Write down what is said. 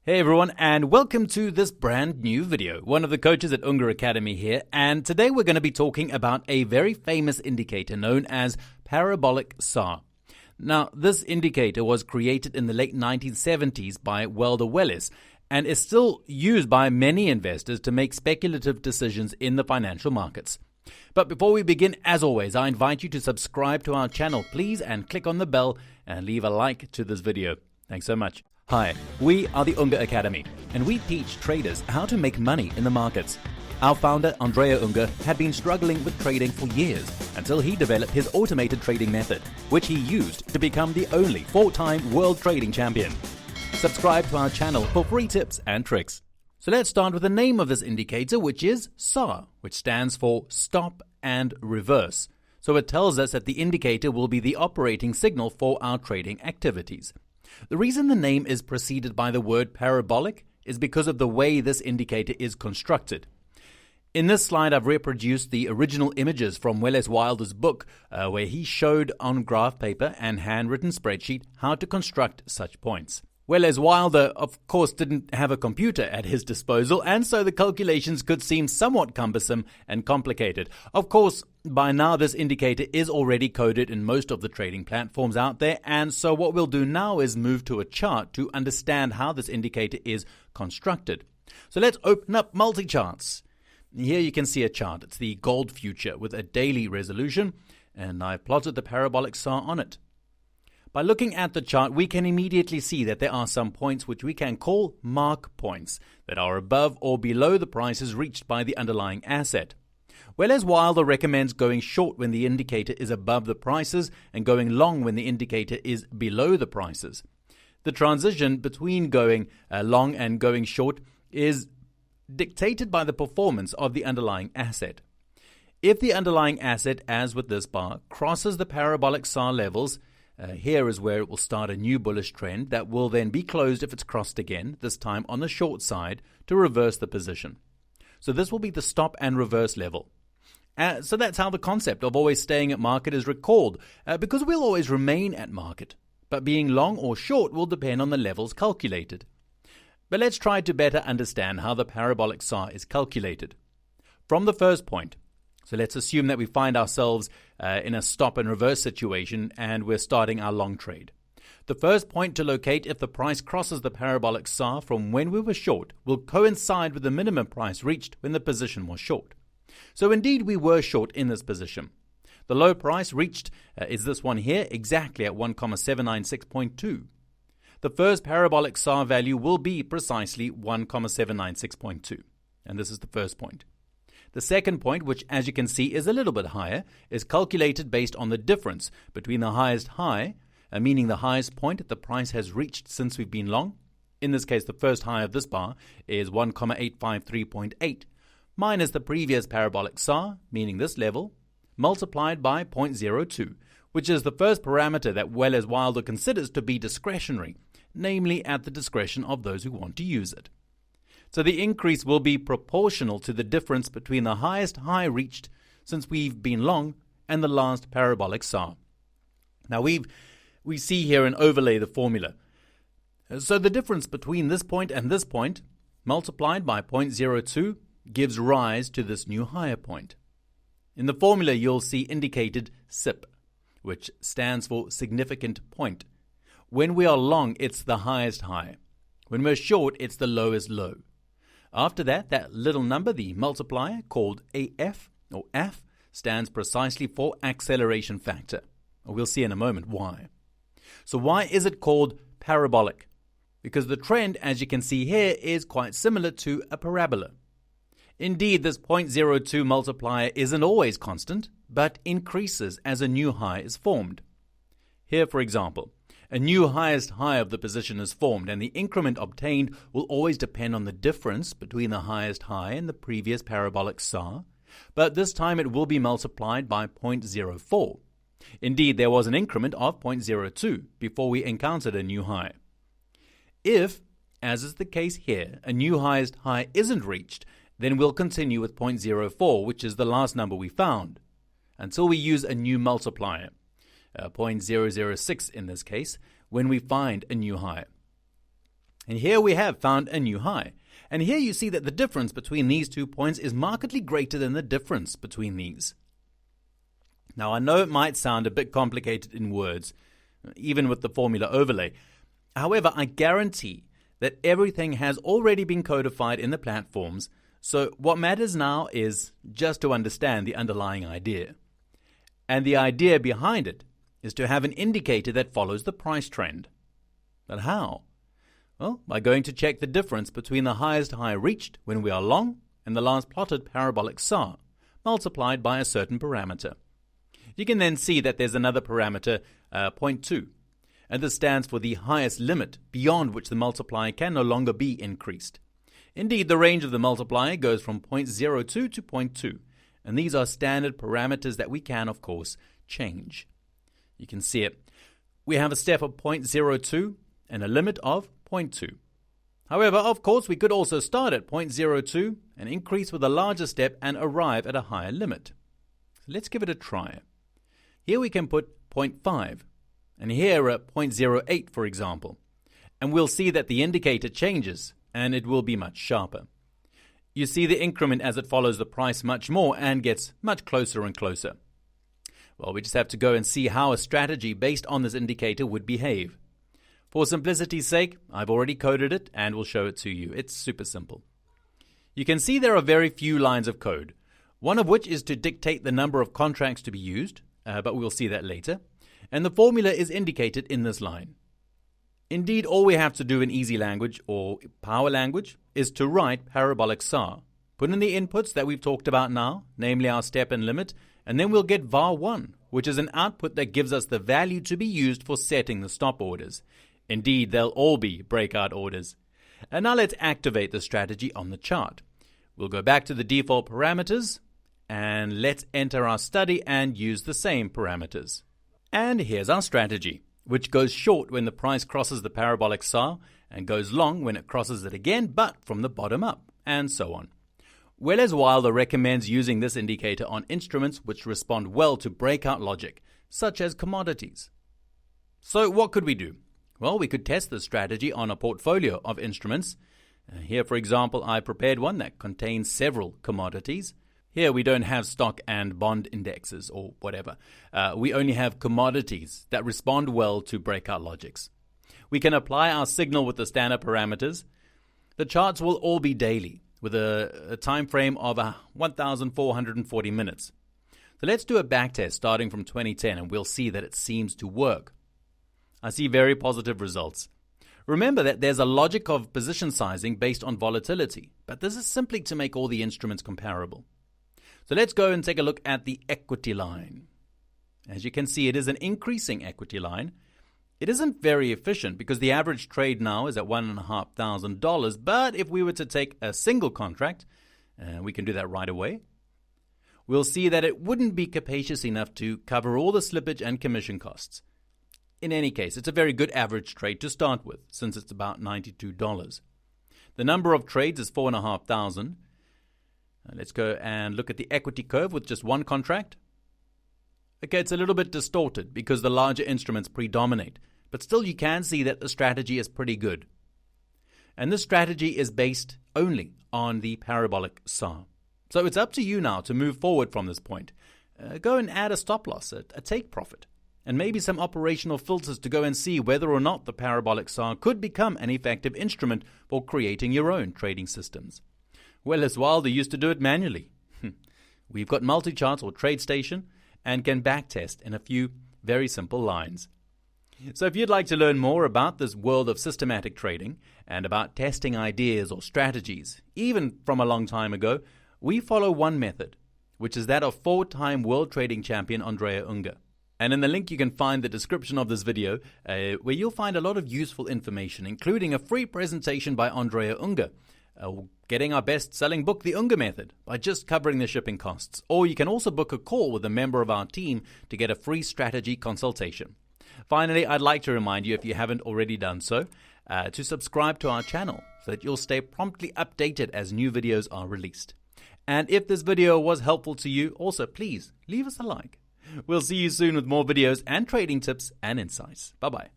Hey everyone, and welcome to this brand new video. One of the coaches at Unga Academy here, and today we're going to be talking about a very famous indicator known as parabolic SAR. Now, this indicator was created in the late 1970s by Welder Welles and is still used by many investors to make speculative decisions in the financial markets. But before we begin, as always, I invite you to subscribe to our channel, please, and click on the bell and leave a like to this video. Thanks so much. Hi, we are the Unga Academy, and we teach traders how to make money in the markets. Our founder, Andrea Unga, had been struggling with trading for years until he developed his automated trading method, which he used to become the only 4-time world trading champion. Subscribe to our channel for free tips and tricks. So let's start with the name of this indicator, which is SAR, which stands for Stop and Reverse. So it tells us that the indicator will be the operating signal for our trading activities. The reason the name is preceded by the word parabolic is because of the way this indicator is constructed. In this slide, I've reproduced the original images from Welles Wilder's book, where he showed on graph paper and handwritten spreadsheet how to construct such points. Welles Wilder, of course, didn't have a computer at his disposal, and so the calculations could seem somewhat cumbersome and complicated. Of course, by now this indicator is already coded in most of the trading platforms out there, and so what we'll do now is move to a chart to understand how this indicator is constructed. So let's open up multi-charts. Here you can see a chart. It's the gold future with a daily resolution, and I've plotted the parabolic SAR on it. By looking at the chart, we can immediately see that there are some points which we can call mark points that are above or below the prices reached by the underlying asset. Welles Wilder recommends going short when the indicator is above the prices and going long when the indicator is below the prices. The transition between going long and going short is dictated by the performance of the underlying asset. If the underlying asset, as with this bar, crosses the parabolic SAR levels, here is where it will start a new bullish trend that will then be closed if it's crossed again, this time on the short side, to reverse the position. So this will be the stop and reverse level. So that's how the concept of always staying at market is recalled, because we'll always remain at market, but being long or short will depend on the levels calculated. But let's try to better understand how the parabolic SAR is calculated. From the first point, so let's assume that we find ourselves in a stop and reverse situation and we're starting our long trade. The first point to locate if the price crosses the parabolic SAR from when we were short will coincide with the minimum price reached when the position was short. So indeed we were short in this position. The low price reached is this one here, exactly at 1,796.2. The first parabolic SAR value will be precisely 1,796.2. And this is the first point. The second point, which as you can see is a little bit higher, is calculated based on the difference between the highest high, meaning the highest point that the price has reached since we've been long. In this case, the first high of this bar is 1,853.8, minus the previous parabolic SAR, meaning this level, multiplied by 0.02, which is the first parameter that Welles Wilder considers to be discretionary, namely at the discretion of those who want to use it. So the increase will be proportional to the difference between the highest high reached since we've been long and the last parabolic SAR. Now we see here and overlay the formula. So the difference between this point and this point multiplied by 0.02 gives rise to this new higher point. In the formula you'll see indicated SIP, which stands for significant point. When we are long, it's the highest high. When we're short, it's the lowest low. After that little number, the multiplier, called AF, or AF, stands precisely for acceleration factor. We'll see in a moment why. So why is it called parabolic? Because the trend, as you can see here, is quite similar to a parabola. Indeed, this 0.02 multiplier isn't always constant, but increases as a new high is formed. Here, for example, a new highest high of the position is formed, and the increment obtained will always depend on the difference between the highest high and the previous parabolic SAR, but this time it will be multiplied by 0.04. Indeed, there was an increment of 0.02 before we encountered a new high. If, as is the case here, a new highest high isn't reached, then we'll continue with 0.04, which is the last number we found, until we use a new multiplier. 0.006 in this case, when we find a new high. And here we have found a new high. And here you see that the difference between these 2 points is markedly greater than the difference between these. Now, I know it might sound a bit complicated in words, even with the formula overlay. However, I guarantee that everything has already been codified in the platforms, so what matters now is just to understand the underlying idea. And the idea behind it is to have an indicator that follows the price trend. But how? Well, by going to check the difference between the highest high reached when we are long and the last plotted parabolic SAR, multiplied by a certain parameter. You can then see that there's another parameter, 0.2, and this stands for the highest limit beyond which the multiplier can no longer be increased. Indeed, the range of the multiplier goes from 0.02 to 0.2, and these are standard parameters that we can, of course, change. You can see it. We have a step of 0.02 and a limit of 0.2. However, of course, we could also start at 0.02 and increase with a larger step and arrive at a higher limit. So let's give it a try. Here we can put 0.5, and here at 0.08, for example. And we'll see that the indicator changes, and it will be much sharper. You see the increment as it follows the price much more and gets much closer and closer. Well, we just have to go and see how a strategy based on this indicator would behave. For simplicity's sake, I've already coded it and will show it to you. It's super simple. You can see there are very few lines of code, one of which is to dictate the number of contracts to be used, but we'll see that later. And the formula is indicated in this line. Indeed, all we have to do in easy language or power language is to write parabolic SAR, put in the inputs that we've talked about now, namely our step and limit, and then we'll get var1, which is an output that gives us the value to be used for setting the stop orders. Indeed, they'll all be breakout orders. And now let's activate the strategy on the chart. We'll go back to the default parameters, and let's enter our study and use the same parameters. And here's our strategy, which goes short when the price crosses the parabolic SAR and goes long when it crosses it again, but from the bottom up, and so on. Welles Wilder recommends using this indicator on instruments which respond well to breakout logic, such as commodities. So what could we do? Well, we could test this strategy on a portfolio of instruments. Here, for example, I prepared one that contains several commodities. Here we don't have stock and bond indexes or whatever. We only have commodities that respond well to breakout logics. We can apply our signal with the standard parameters. The charts will all be daily with a time frame of 1,440 minutes. So let's do a backtest starting from 2010 and we'll see that it seems to work. I see very positive results. Remember that there's a logic of position sizing based on volatility, but this is simply to make all the instruments comparable. So let's go and take a look at the equity line. As you can see, it is an increasing equity line. It isn't very efficient because the average trade now is at $1,500, but if we were to take a single contract, we can do that right away, we'll see that it wouldn't be capacious enough to cover all the slippage and commission costs. In any case, it's a very good average trade to start with, since it's about $92. The number of trades is 4,500. Let's go and look at the equity curve with just one contract. Okay, it's a little bit distorted because the larger instruments predominate, but still you can see that the strategy is pretty good. And this strategy is based only on the parabolic SAR. So it's up to you now to move forward from this point. Go and add a stop loss, a take profit, and maybe some operational filters to go and see whether or not the parabolic SAR could become an effective instrument for creating your own trading systems. Welles Wilder used to do it manually. We've got multi-charts or TradeStation and can backtest in a few very simple lines. So if you'd like to learn more about this world of systematic trading and about testing ideas or strategies, even from a long time ago, we follow one method, which is that of four-time world trading champion Andrea Unger. And in the link you can find the description of this video where you'll find a lot of useful information, including a free presentation by Andrea Unger, getting our best-selling book, The Unger Method, by just covering the shipping costs. Or you can also book a call with a member of our team to get a free strategy consultation. Finally, I'd like to remind you, if you haven't already done so, to subscribe to our channel so that you'll stay promptly updated as new videos are released. And if this video was helpful to you, also please leave us a like. We'll see you soon with more videos and trading tips and insights. Bye-bye.